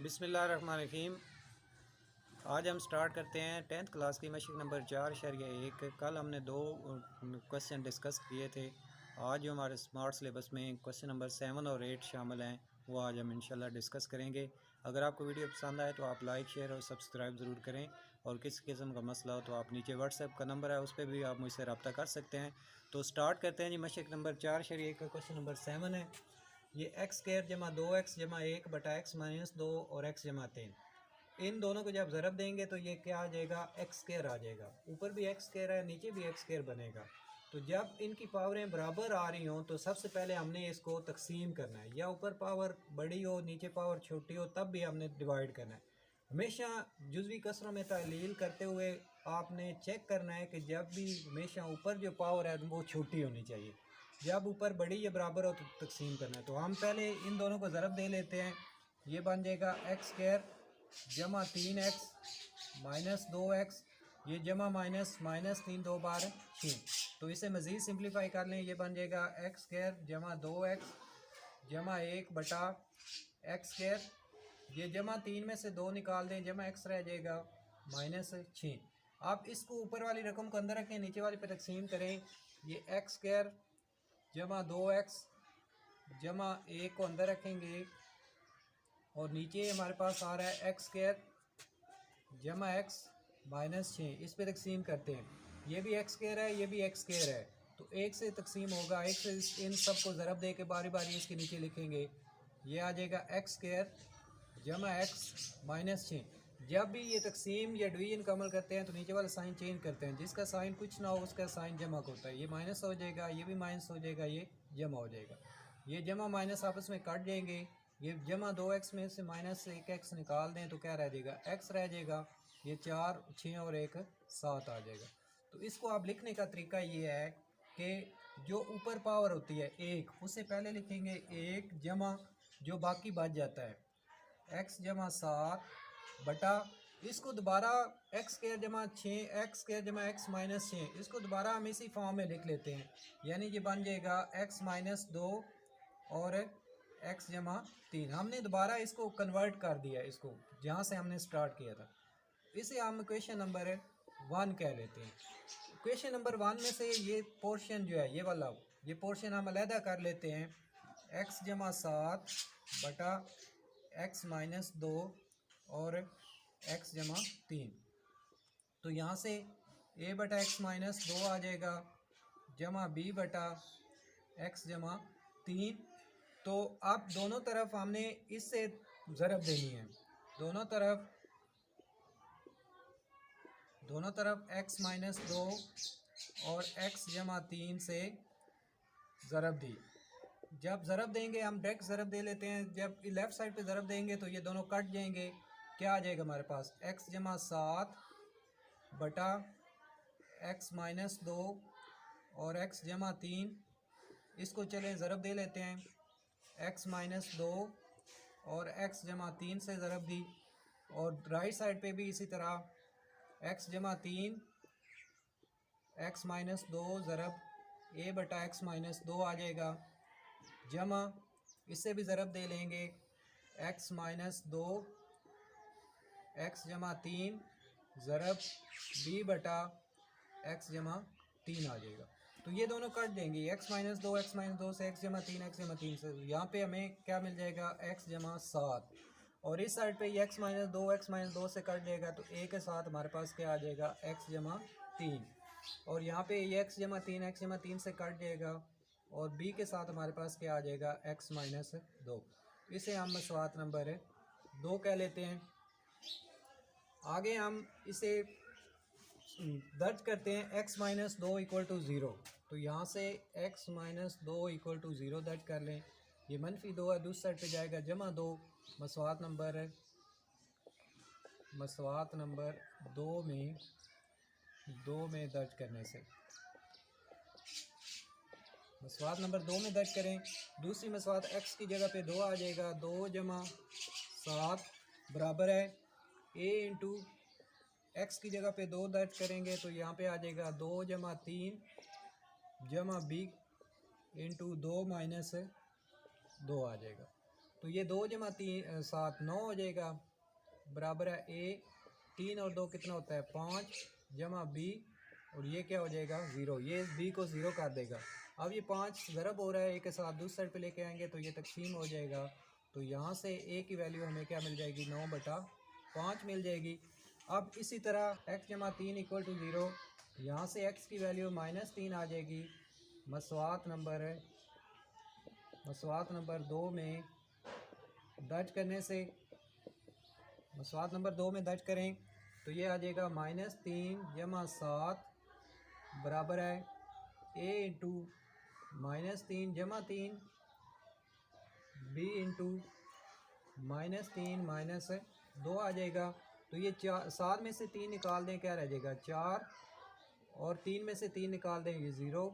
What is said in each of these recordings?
बिस्मिल्लाहिर्रहमानिर्रहीम। आज हम स्टार्ट करते हैं 10th क्लास की मशक नंबर 4.1। कल हमने दो क्वेश्चन डिस्कस किए थे। आज जो हमारे स्मार्ट सिलेबस में क्वेश्चन नंबर 7 और 8 शामिल हैं वो आज हम इंशाल्लाह डिस्कस करेंगे। अगर आपको वीडियो पसंद आए तो आप लाइक शेयर और सब्सक्राइब ज़रूर करें, और किस किस्म का मसला हो तो आप नीचे व्हाट्सएप का नंबर है उस पर भी आप मुझसे रब्ता कर सकते हैं। तो स्टार्ट करते हैं जी। मशक नंबर 4.1 का क्वेश्चन नंबर 7 है। ये एक्स स्क्वायर जमा 2x जमा 1 बटा एक्स माइनस 2 और x जमा 3, इन दोनों को जब ज़रब देंगे तो ये क्या आ जाएगा, एक्स स्क्वायर आ जाएगा। ऊपर भी एक्स स्क्वायर है, नीचे भी एक्स स्क्वायर बनेगा। तो जब इनकी पावरें बराबर आ रही हों तो सबसे पहले हमने इसको तकसीम करना है, या ऊपर पावर बड़ी हो नीचे पावर छोटी हो तब भी हमने डिवाइड करना है। हमेशा जुज़वी कसरों में तहलील करते हुए आपने चेक करना है कि जब भी हमेशा ऊपर जो पावर है वो छोटी होनी चाहिए, जब ऊपर बड़ी या बराबर हो तो तकसीम करना है। तो हम पहले इन दोनों को ज़रब दे लेते हैं। ये बन जाएगा एक्स स्क्वायर जमा 3x माइनस 2x, ये जमा माइनस माइनस 3 दो बार 6। तो इसे मज़ीद सिंप्लीफाई कर लें, ये बन जाएगा एक्स स्क्वायर जमा 2x जमा 1 बटा एक्स स्क्वायर, ये जमा 3 में से 2 निकाल दें, जमा x रह जाएगा माइनस 6। आप इसको ऊपर वाली रकम को अंदर रखें, नीचे वाली पर तकसीम करें। ये एक्स स्क्वायर जमा 2x जमा 1 को अंदर रखेंगे, और नीचे हमारे पास आ रहा है एक्स स्क्वायर जमा x माइनस 6। इस पे तकसीम करते हैं, ये भी एक्स स्क्वायर है ये भी एक्स स्क्वायर है, तो एक से तकसीम होगा, एक से इन सब को ज़रब दे के बारी बारी इसके नीचे लिखेंगे। ये आ जाएगा एक्स स्क्वायर जमा x माइनस 6। जब भी ये तकसीम या डिवीजन का अमल करते हैं तो नीचे वाला साइन चेंज करते हैं, जिसका साइन कुछ ना हो उसका साइन जमा होता है। ये माइनस हो जाएगा, ये भी माइनस हो जाएगा, ये जमा हो जाएगा। ये जमा माइनस आपस में काट जाएंगे। ये जमा 2x में से माइनस 1x निकाल दें तो क्या रह जाएगा, x रह जाएगा। ये 4 6 और 1 7 आ जाएगा। तो इसको आप लिखने का तरीका ये है कि जो ऊपर पावर होती है 1, उससे पहले लिखेंगे 1 जमा जो बाकी बच जाता है x जमा 7 बटा, इसको दोबारा एक्स स्क्वायर जमा 6 एक्स स्क्वायर जमा एक्स माइनस 6, इसको दोबारा हम इसी फॉर्म में लिख लेते हैं। यानी ये बन जाएगा x माइनस 2 और x जमा 3। हमने दोबारा इसको कन्वर्ट कर दिया, इसको जहाँ से हमने स्टार्ट किया था। इसे हम क्वेश्चन नंबर 1 कह लेते हैं। क्वेश्चन नंबर 1 में से ये पोर्शन जो है, ये वाला ये पोर्शन हम अलहदा कर लेते हैं। x जमा 7 बटा x माइनस 2 और x जमा 3। तो यहाँ से a बटा x माइनस 2 आ जाएगा, जमा b बटा x जमा 3। तो अब दोनों तरफ हमने इससे ज़रब देनी है, दोनों तरफ x माइनस 2 और x जमा 3 से ज़रब दी। जब ज़रब देंगे हम डायरेक्ट ज़रब दे लेते हैं, जब लेफ़्ट साइड पे ज़रब देंगे तो ये दोनों कट जाएंगे। क्या आ जाएगा हमारे पास, x जमा 7 बटा x माइनस 2 और x जमा 3। इसको चलें ज़रब दे लेते हैं, x माइनस 2 और x जमा 3 से ज़रब दी, और राइट साइड पे भी इसी तरह x जमा 3 x माइनस 2 ज़रब a बटा x माइनस 2 आ जाएगा, जमा इससे भी ज़रब दे लेंगे x माइनस 2 x जमा 3 ज़रब b बटा x जमा 3 आ जाएगा। तो ये दोनों कट देंगे, x माइनस 2 से x जमा 3 से। यहाँ पे हमें क्या मिल जाएगा, x जमा 7, और इस साइड पे ये x माइनस 2 से कट जाएगा, तो a के साथ हमारे पास क्या आ जाएगा, x जमा 3। और यहाँ पे ये x जमा 3 से कट जाएगा, और b के साथ हमारे पास क्या आ जाएगा, x माइनस 2। इसे हम मसवात नंबर 2 कह लेते हैं। आगे हम इसे दर्ज करते हैं, x माइनस 2 इक्वल टू 0। तो यहाँ से x माइनस 2 इक्वल टू 0 दर्ज कर लें। ये मनफी 2 है, दूसरी साइड पे जाएगा, जमा 2 मसवात नंबर 2 में दर्ज करने से, मसवात नंबर 2 में दर्ज करें। दूसरी मसवात x की जगह पे 2 आ जाएगा, 2 जमा 7 बराबर है a इंटू x की जगह पे 2 दर्ज करेंगे तो यहाँ पे आ जाएगा 2 जमा 3 जमा b इंटू 2 माइनस 2 आ जाएगा। तो ये 2 जमा 7 9 हो जाएगा, बराबर है ए। 3 और 2 कितना होता है 5 जमा बी, और ये क्या हो जाएगा 0, ये इस बी को 0 कर देगा। अब ये 5 ज़रब हो रहा है ए के साथ, दूसरी साइड पे लेके आएंगे तो ये तकसीम हो जाएगा। तो यहाँ से ए की वैल्यू हमें क्या मिल जाएगी 9/5 मिल जाएगी। अब इसी तरह x जमा 3 इक्वल टू 0, यहाँ से x की वैल्यू -3 आ जाएगी। मसवात नंबर 2 में दर्ज करने से, मसवात नंबर 2 में दर्ज करें तो ये आ जाएगा -3 जमा 7 बराबर है a इंटू -3 जमा 3 b इंटू -3 -2 आ जाएगा। तो ये 7 में से 3 निकाल दें, क्या रह जाएगा 4, और 3 में से 3 निकाल दें ये 0,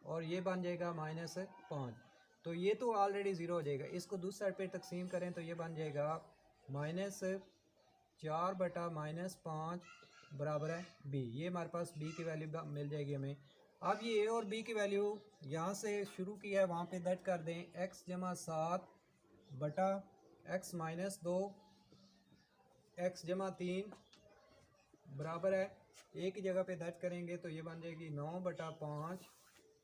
और ये बन जाएगा -5। तो ये तो ऑलरेडी 0 हो जाएगा। इसको दूसरी साइड पे तकसीम करें तो ये बन जाएगा -4/-5 बराबर है b। ये हमारे पास b की वैल्यू मिल जाएगी हमें। अब ये a और b की वैल्यू यहाँ से शुरू किया है वहाँ पे दर्ज कर दें। x जमा 7 बटा x -2 x जमा 3 बराबर है a की जगह पे दर्ज करेंगे तो ये बन जाएगी 9/5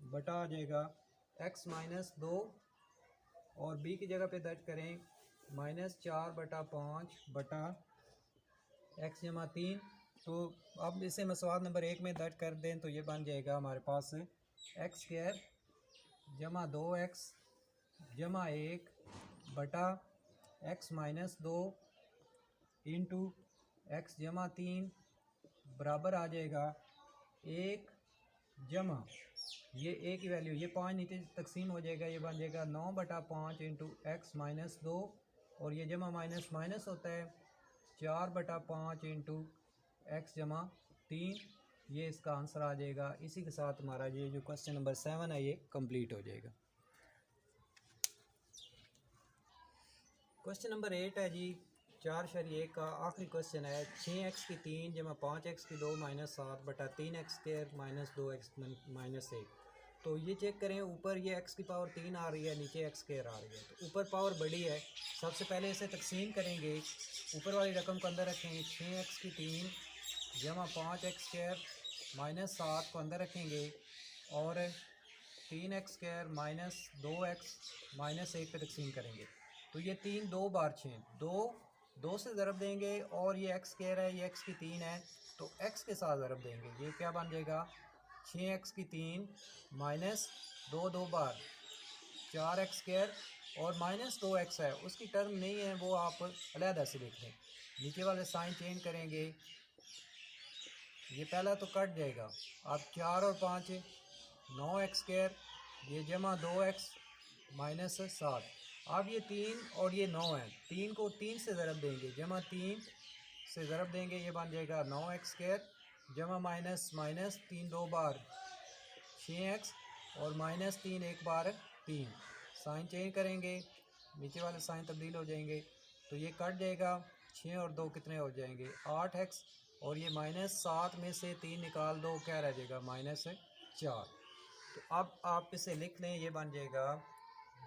बटा आ जाएगा x -2, और b की जगह पे दर्ज करें -4/5 बटा x जमा 3। तो अब इसे मसवाद नंबर 1 में दर्ज कर दें तो ये बन जाएगा हमारे पास x² जमा 2x जमा 1 बटा x -2 इंटू x जमा 3 बराबर आ जाएगा 1 जमा ये a की वैल्यू, ये 5 नीचे तकसीम हो जाएगा, ये बन जाएगा 9/5 इंटू x -2, और ये जमा माइनस माइनस होता है 4/5 इंटू x जमा 3। ये इसका आंसर आ जाएगा। इसी के साथ हमारा ये जो क्वेश्चन नंबर 7 है ये कंप्लीट हो जाएगा। क्वेश्चन नंबर 8 है जी 4/1 का आखिरी क्वेश्चन है। 6x की 3 जमा 5x की 2 -7 बटा 3x² -2x -1। तो ये चेक करें, ऊपर ये x की पावर 3 आ रही है, नीचे x² आ रही है। तो ऊपर पावर बड़ी है, सबसे पहले इसे तकसीम करेंगे। ऊपर वाली रकम को अंदर रखेंगे, 6x की 3 जमा 5x² -7 को अंदर रखेंगे, और 3x² -2x -1 पे तकसीम करेंगे। तो ये 3 2 बार 6 2 से ज़रब देंगे, और ये x² है, ये x की 3 है तो x के साथ ज़रब देंगे। ये क्या बन जाएगा 6x की 3 -2 2 बार 4x² और -2x है, उसकी टर्म नहीं है वो आप अलहदा से लिख लें। नीचे वाले साइन चेंज करेंगे, ये पहला तो कट जाएगा। अब 4 और 5 9x², ये जमा 2x -7। अब ये 3 और ये 9 है, 3 को 3 से ज़रब देंगे, जमा 3 से ज़रब देंगे, ये बन जाएगा 9x² जमा माइनस 3 2 बार 6x और -3 एक बार 3। साइन चेंज करेंगे, नीचे वाले साइन तब्दील हो जाएंगे, तो ये कट जाएगा। 6 और 2 कितने हो जाएंगे 8x, और ये -7 में से 3 निकाल दो, क्या रह जाएगा -4। तो अब आप इसे लिख लें, ये बन जाएगा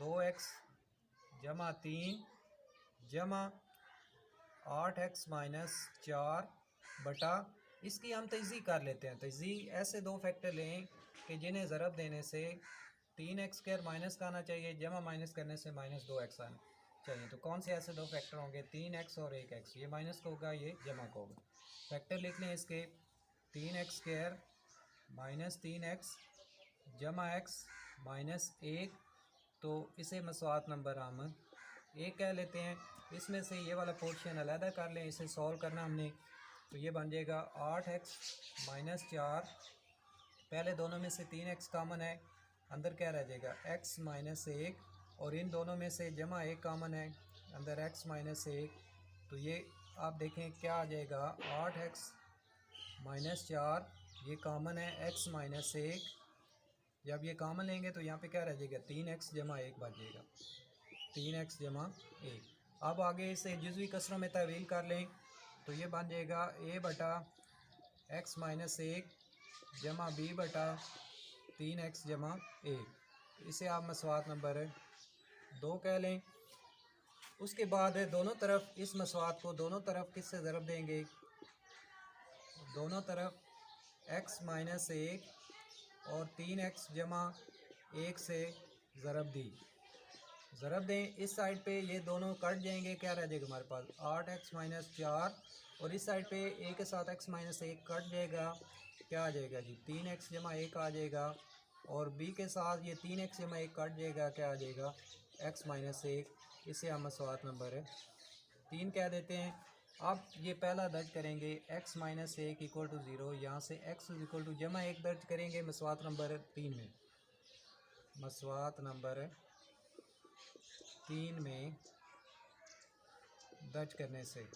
2x जमा 3 जमा 8x -4 बटा, इसकी हम तजज़ी कर लेते हैं। तजज़ी ऐसे दो फैक्टर लें कि जिन्हें ज़रब देने से 3x² माइनस का आना चाहिए, जमा माइनस करने से -2x आना चाहिए। तो कौन से ऐसे दो फैक्टर होंगे 3x और 1x, ये माइनस का होगा, ये जमा का होगा। फैक्टर लिख लें इसके 3x² -3x जमा x -1। तो इसे मसवात नंबर हम 1 कह लेते हैं। इसमें से ये वाला पोर्शन अलहदा कर लें, इसे सॉल्व करना हमने। तो ये बन जाएगा 8x -4, पहले दोनों में से 3x कॉमन है, अंदर क्या रह जाएगा x -1, और इन दोनों में से जमा 1 कॉमन है, अंदर x -1। तो ये आप देखें क्या आ जाएगा 8x -4, ये कॉमन है x -1। जब ये कॉमन लेंगे तो यहाँ पे क्या रह जाएगा 3x जमा 1 बच जाएगा, 3x जमा 1। अब आगे इसे जुज़वी कसरों में तहवील कर लें, तो ये बन जाएगा a बटा x -1 जमा b बटा 3x जमा 1। इसे आप मसवात नंबर 2 कह लें। उसके बाद दोनों तरफ इस मसवात को दोनों तरफ किससे ज़रब देंगे, दोनों तरफ x माइनस 1 और 3x जमा 1 से ज़रब दी, ज़रब दें। इस साइड पे ये दोनों कट जाएंगे, क्या रह जाएगा हमारे पास 8x माइनस 4, और इस साइड पे a के साथ x माइनस 1 कट जाएगा, क्या आ जाएगा जी 3x जमा 1 आ जाएगा, और b के साथ ये 3x जमा 1 कट जाएगा, क्या आ जाएगा x माइनस 1। इसे हम मसवात नंबर 3 कह देते हैं। अब ये पहला दर्ज करेंगे x माइनस 1 इक्वल टू 0, यहाँ से x इक्वल टू जमा 1 दर्ज करेंगे मसवात नंबर 3 में। मसवात नंबर 3 में दर्ज करने से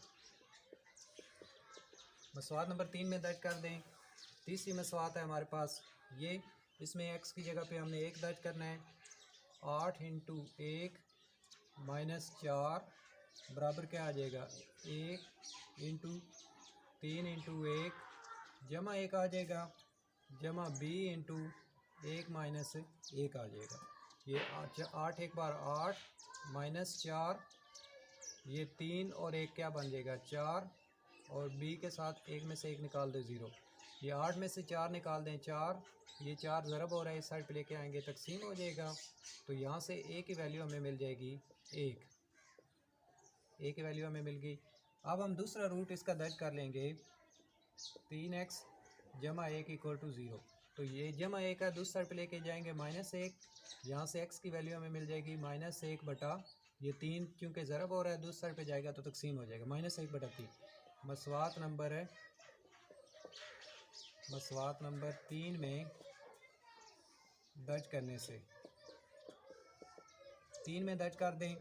मसवात नंबर 3 में दर्ज कर दें। तीसरी मसवात है हमारे पास ये, इसमें x की जगह पे हमने 1 दर्ज करना है। 8 इंटू 1 माइनस 4 बराबर क्या आ जाएगा 1 इंटू 3 इंटू 1 जमा 1 आ जाएगा, जमा b इंटू 1 माइनस 1 आ जाएगा। ये 8 एक बार 8 माइनस 4, ये 3 और 1 क्या बन जाएगा 4, और b के साथ 1 में से 1 निकाल दो 0। ये 8 में से 4 निकाल दें 4, ये 4 ज़रब हो रहा है, इस साइड पे लेके आएंगे तकसीम हो जाएगा, तो यहाँ से a की वैल्यू हमें मिल जाएगी 1, a की वैल्यू हमें मिल गई। अब हम दूसरा रूट इसका दर्ज कर लेंगे, 3x जमा 1 इक्वल टू 0, तो ये जमा 1 का दूसरी साइड पे लेके जाएंगे -1, यहाँ से x की वैल्यू हमें मिल जाएगी -1 बटा ये 3, क्योंकि ज़रब हो रहा है दूसरी साइड पे जाएगा तो तकसीम हो जाएगा -1 बटा 3। मसवात नंबर 3 में दर्ज करने से 3 में दर्ज कर दें।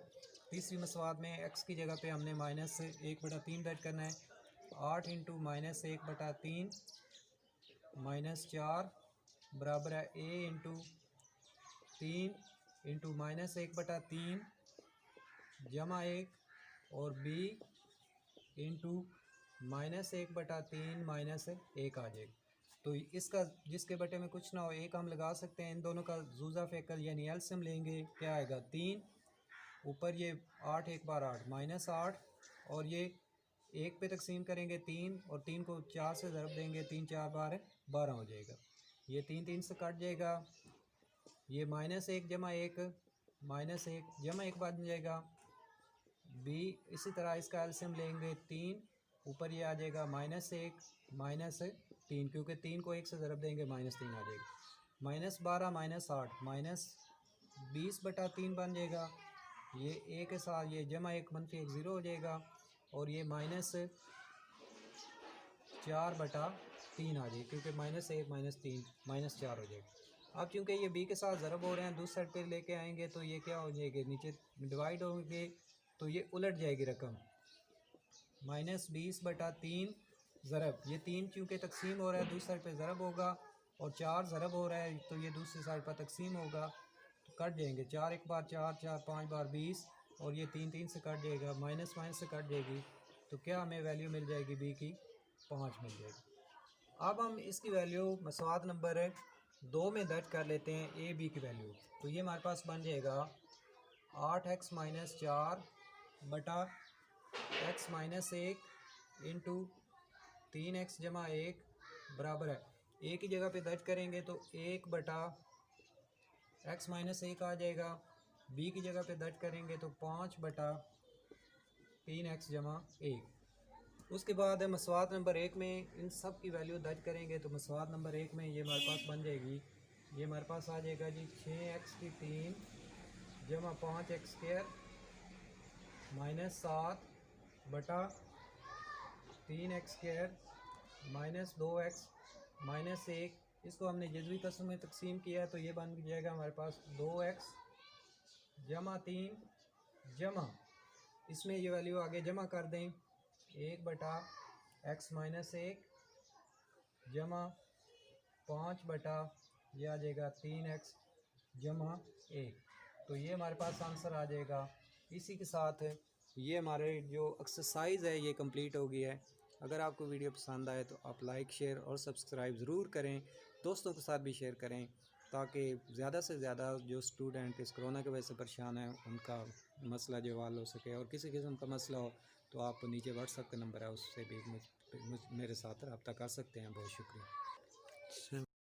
तीसरी मसवात में x की जगह पे हमने -1 बटा 3 दर्ज करना है। 8 इंटू -1 बटा 3 -4 बराबर है a इंटू 3 इंटू -1 बटा 3 जमा 1, और b इंटू -1 बटा 3 -1 आ जाएगा। तो इसका जिसके बटे में कुछ ना हो 1 हम लगा सकते हैं। इन दोनों का जूजा फेकल यानी एलसीएम लेंगे, क्या आएगा 3, ऊपर ये 8 एक बार 8 -8, और ये 1 पे तकसीम करेंगे 3, और 3 को 4 से ज़रब देंगे, 3 4 बार 12 हो जाएगा। ये 3 3 से कट जाएगा, ये -1 जमा 1 -1 जमा 1 बन जाएगा। b इसी तरह इसका एलसीएम लेंगे 3, ऊपर ये आ जाएगा -1 -3, क्योंकि 3 को 1 से ज़रब देंगे -3 आ जाएगा। -12 -8 -20 बटा 3 बन जाएगा। ये a के साथ ये जमा 1 -1 0 हो जाएगा, और ये -4 बटा 3 आ जाएगा, क्योंकि -1 -3 -4 हो जाएगा। अब चूँकि ये b के साथ ज़रब हो रहे हैं, दूसरी साइड पे लेके आएंगे तो ये क्या हो जाएगा, नीचे डिवाइड होंगे तो ये उलट जाएगी रकम। -20 बटा 3 ज़रब, ये 3 चूँकि तकसीम हो रहा है दूसरी साइड पे ज़रब होगा, और 4 ज़रब हो रहा है तो ये दूसरी साइड पर तकसीम होगा, तो कट जाएंगे 4 एक बार 4 4 5 बार 20, और ये 3 3 से कट जाएगा, माइनस से कट जाएगी, तो क्या हमें वैल्यू मिल जाएगी b की 5 मिल जाएगी। अब हम इसकी वैल्यू मसवात नंबर 2 में दर्ज कर लेते हैं a b की वैल्यू, तो ये हमारे पास बन जाएगा 8x माइनस 4 बटा x माइनस 1 इंटू 3x जमा 1 बराबर है, a की जगह पे दर्ज करेंगे तो 1 बटा x माइनस 1 आ जाएगा, b की जगह पे दर्ज करेंगे तो 5 बटा 3x जमा 1। उसके बाद मसवात नंबर 1 में इन सब की वैल्यू दर्ज करेंगे, तो मसवात नंबर 1 में ये हमारे पास बन जाएगी, ये हमारे पास आ जाएगा जी 6x की 3 जमा 5x स्क्वायर -7 बटा 3x स्क्वायर -2x -1। इसको हमने जज़वी कसम में तकसीम किया तो ये बन जाएगा हमारे पास 2x जमा 3 जमा, इसमें ये वैल्यू आगे जमा कर दें 1 बटा x माइनस 1 जमा 5 बटा ये आ जाएगा 3x जमा 1, तो ये हमारे पास आंसर आ जाएगा। इसी के साथ ये हमारे जो एक्सरसाइज है ये कंप्लीट हो गई है। अगर आपको वीडियो पसंद आए तो आप लाइक शेयर और सब्सक्राइब ज़रूर करें, दोस्तों के साथ भी शेयर करें ताकि ज़्यादा से ज़्यादा जो स्टूडेंट इस कोरोना की वजह से परेशान हैं उनका मसला जो हल हो सके। और किसी किस्म का मसला हो तो आप नीचे व्हाट्सएप का नंबर है उससे भी मेरे साथ रब्ता कर सकते हैं। बहुत शुक्रिया।